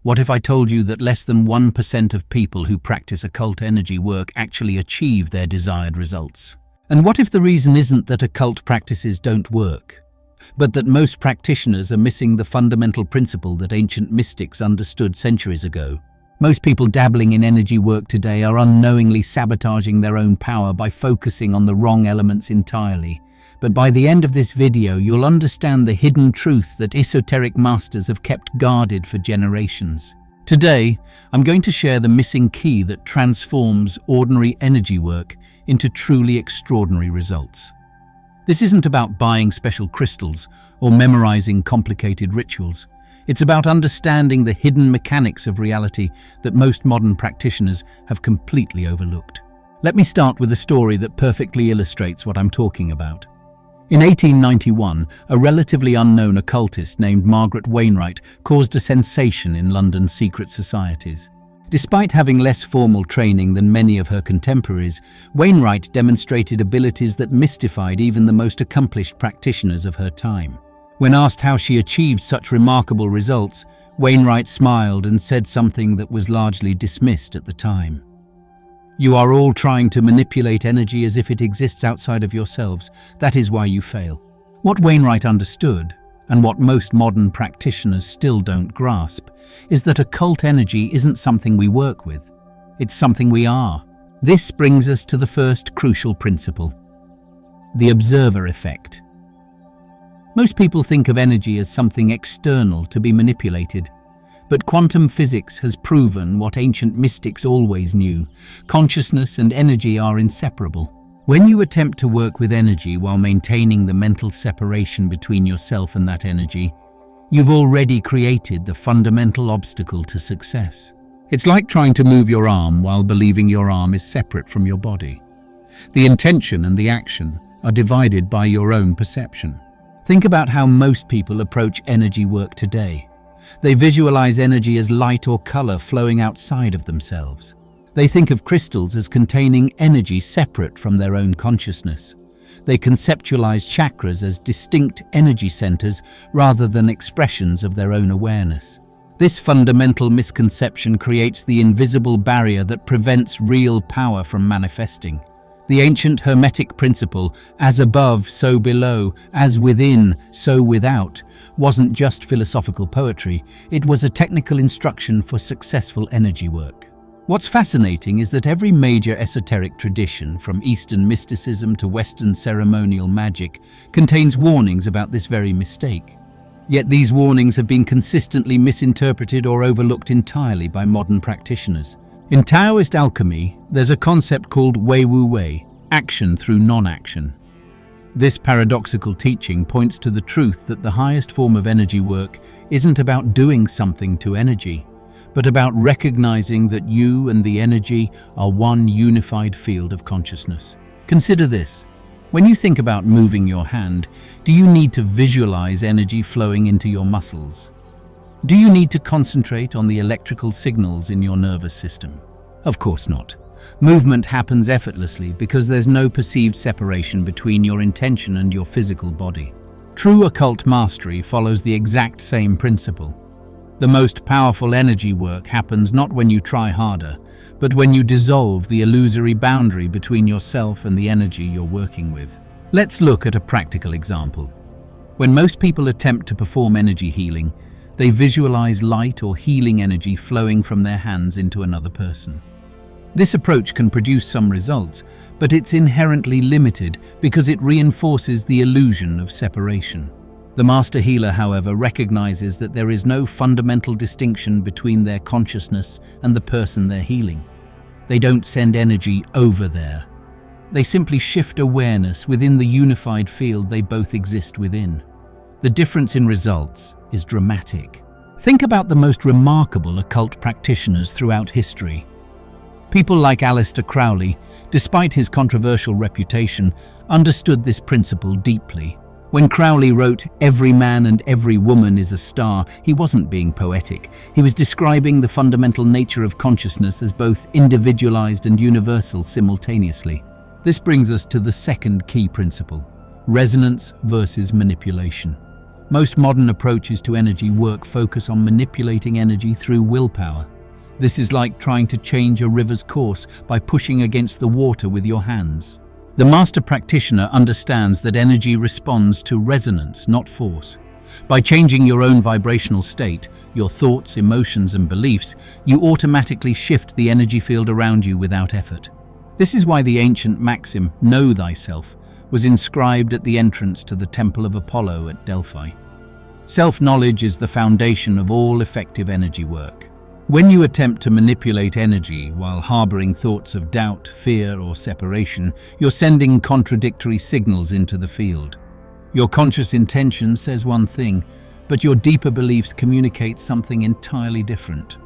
What if I told you that less than 1% of people who practice occult energy work actually achieve their desired results? And what if the reason isn't that occult practices don't work, but that most practitioners are missing the fundamental principle that ancient mystics understood centuries ago? Most people dabbling in energy work today are unknowingly sabotaging their own power by focusing on the wrong elements entirely. But by the end of this video, you'll understand the hidden truth that esoteric masters have kept guarded for generations. Today, I'm going to share the missing key that transforms ordinary energy work into truly extraordinary results. This isn't about buying special crystals or memorizing complicated rituals. It's about understanding the hidden mechanics of reality that most modern practitioners have completely overlooked. Let me start with a story that perfectly illustrates what I'm talking about. In 1891, a relatively unknown occultist named Margaret Wainwright caused a sensation in London's secret societies. Despite having less formal training than many of her contemporaries, Wainwright demonstrated abilities that mystified even the most accomplished practitioners of her time. When asked how she achieved such remarkable results, Wainwright smiled and said something that was largely dismissed at the time. "You are all trying to manipulate energy as if it exists outside of yourselves. That is why you fail." What Wainwright understood, and what most modern practitioners still don't grasp, is that occult energy isn't something we work with. It's something we are. This brings us to the first crucial principle: the observer effect. Most people think of energy as something external to be manipulated. But quantum physics has proven what ancient mystics always knew: consciousness and energy are inseparable. When you attempt to work with energy while maintaining the mental separation between yourself and that energy, you've already created the fundamental obstacle to success. It's like trying to move your arm while believing your arm is separate from your body. The intention and the action are divided by your own perception. Think about how most people approach energy work today. They visualize energy as light or color flowing outside of themselves. They think of crystals as containing energy separate from their own consciousness. They conceptualize chakras as distinct energy centers rather than expressions of their own awareness. This fundamental misconception creates the invisible barrier that prevents real power from manifesting. The ancient Hermetic principle, as above, so below, as within, so without, wasn't just philosophical poetry, it was a technical instruction for successful energy work. What's fascinating is that every major esoteric tradition, from Eastern mysticism to Western ceremonial magic, contains warnings about this very mistake. Yet these warnings have been consistently misinterpreted or overlooked entirely by modern practitioners. In Taoist alchemy, there's a concept called wei wu wei, action through non-action. This paradoxical teaching points to the truth that the highest form of energy work isn't about doing something to energy, but about recognizing that you and the energy are one unified field of consciousness. Consider this. When you think about moving your hand, do you need to visualize energy flowing into your muscles? Do you need to concentrate on the electrical signals in your nervous system? Of course not. Movement happens effortlessly because there's no perceived separation between your intention and your physical body. True occult mastery follows the exact same principle. The most powerful energy work happens not when you try harder, but when you dissolve the illusory boundary between yourself and the energy you're working with. Let's look at a practical example. When most people attempt to perform energy healing, they visualize light or healing energy flowing from their hands into another person. This approach can produce some results, but it's inherently limited because it reinforces the illusion of separation. The master healer, however, recognizes that there is no fundamental distinction between their consciousness and the person they're healing. They don't send energy over there. They simply shift awareness within the unified field they both exist within. The difference in results is dramatic. Think about the most remarkable occult practitioners throughout history. People like Aleister Crowley, despite his controversial reputation, understood this principle deeply. When Crowley wrote, "Every man and every woman is a star," he wasn't being poetic. He was describing the fundamental nature of consciousness as both individualized and universal simultaneously. This brings us to the second key principle: resonance versus manipulation. Most modern approaches to energy work focus on manipulating energy through willpower. This is like trying to change a river's course by pushing against the water with your hands. The master practitioner understands that energy responds to resonance, not force. By changing your own vibrational state, your thoughts, emotions, and beliefs, you automatically shift the energy field around you without effort. This is why the ancient maxim, "Know thyself," was inscribed at the entrance to the Temple of Apollo at Delphi. Self-knowledge is the foundation of all effective energy work. When you attempt to manipulate energy while harboring thoughts of doubt, fear, or separation, you're sending contradictory signals into the field. Your conscious intention says one thing, but your deeper beliefs communicate something entirely different.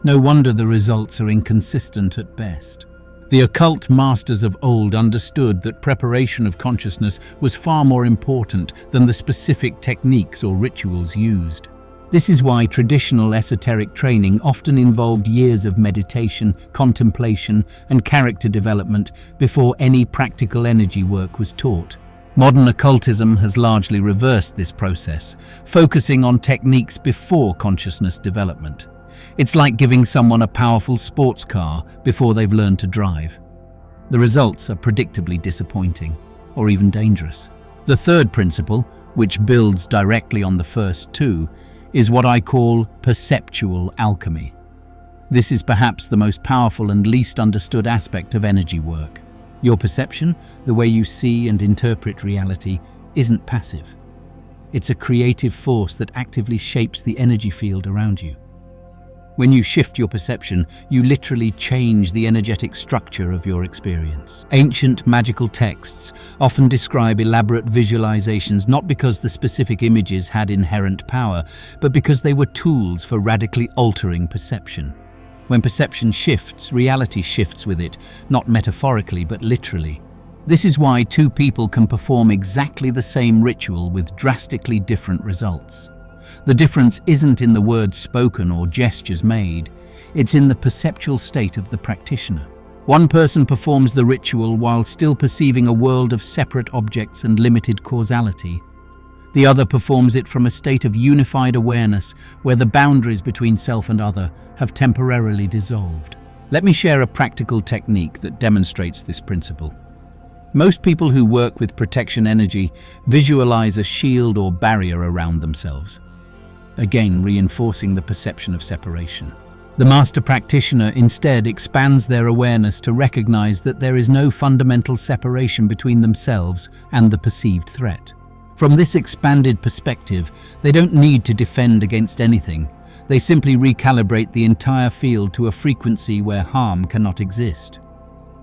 No wonder the results are inconsistent at best. The occult masters of old understood that preparation of consciousness was far more important than the specific techniques or rituals used. This is why traditional esoteric training often involved years of meditation, contemplation, and character development before any practical energy work was taught. Modern occultism has largely reversed this process, focusing on techniques before consciousness development. It's like giving someone a powerful sports car before they've learned to drive. The results are predictably disappointing, or even dangerous. The third principle, which builds directly on the first two, is what I call perceptual alchemy. This is perhaps the most powerful and least understood aspect of energy work. Your perception, the way you see and interpret reality, isn't passive. It's a creative force that actively shapes the energy field around you. When you shift your perception, you literally change the energetic structure of your experience. Ancient magical texts often describe elaborate visualizations not because the specific images had inherent power, but because they were tools for radically altering perception. When perception shifts, reality shifts with it, not metaphorically but literally. This is why two people can perform exactly the same ritual with drastically different results. The difference isn't in the words spoken or gestures made, it's in the perceptual state of the practitioner. One person performs the ritual while still perceiving a world of separate objects and limited causality. The other performs it from a state of unified awareness where the boundaries between self and other have temporarily dissolved. Let me share a practical technique that demonstrates this principle. Most people who work with protection energy visualize a shield or barrier around themselves, again reinforcing the perception of separation. The master practitioner instead expands their awareness to recognize that there is no fundamental separation between themselves and the perceived threat. From this expanded perspective, they don't need to defend against anything. They simply recalibrate the entire field to a frequency where harm cannot exist.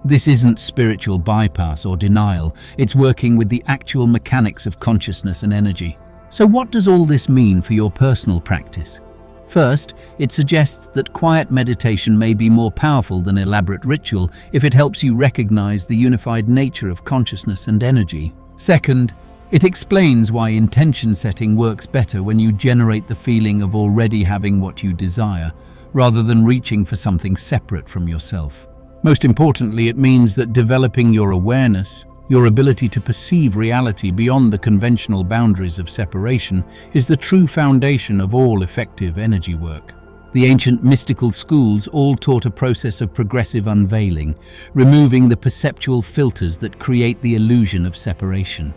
This isn't spiritual bypass or denial, it's working with the actual mechanics of consciousness and energy. So what does all this mean for your personal practice? First, it suggests that quiet meditation may be more powerful than elaborate ritual if it helps you recognize the unified nature of consciousness and energy. Second, it explains why intention setting works better when you generate the feeling of already having what you desire, rather than reaching for something separate from yourself. Most importantly, it means that developing your awareness, your ability to perceive reality beyond the conventional boundaries of separation, is the true foundation of all effective energy work. The ancient mystical schools all taught a process of progressive unveiling, removing the perceptual filters that create the illusion of separation.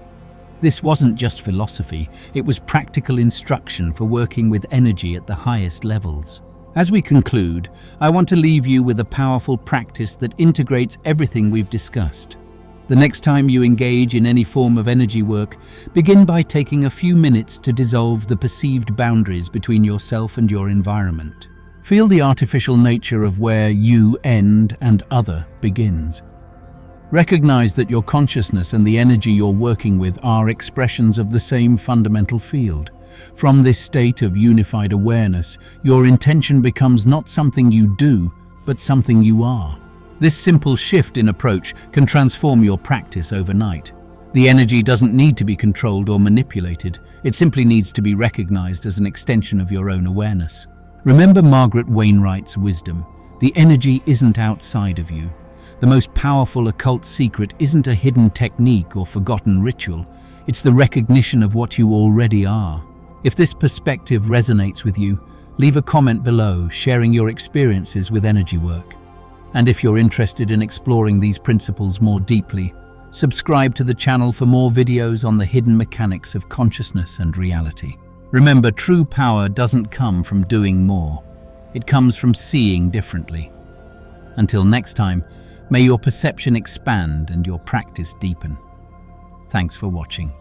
This wasn't just philosophy, it was practical instruction for working with energy at the highest levels. As we conclude, I want to leave you with a powerful practice that integrates everything we've discussed. The next time you engage in any form of energy work, begin by taking a few minutes to dissolve the perceived boundaries between yourself and your environment. Feel the artificial nature of where you end and other begins. Recognize that your consciousness and the energy you're working with are expressions of the same fundamental field. From this state of unified awareness, your intention becomes not something you do, but something you are. This simple shift in approach can transform your practice overnight. The energy doesn't need to be controlled or manipulated, it simply needs to be recognized as an extension of your own awareness. Remember Margaret Wainwright's wisdom: the energy isn't outside of you. The most powerful occult secret isn't a hidden technique or forgotten ritual, it's the recognition of what you already are. If this perspective resonates with you, leave a comment below sharing your experiences with energy work. And if you're interested in exploring these principles more deeply, subscribe to the channel for more videos on the hidden mechanics of consciousness and reality. Remember, true power doesn't come from doing more. It comes from seeing differently. Until next time, may your perception expand and your practice deepen. Thanks for watching.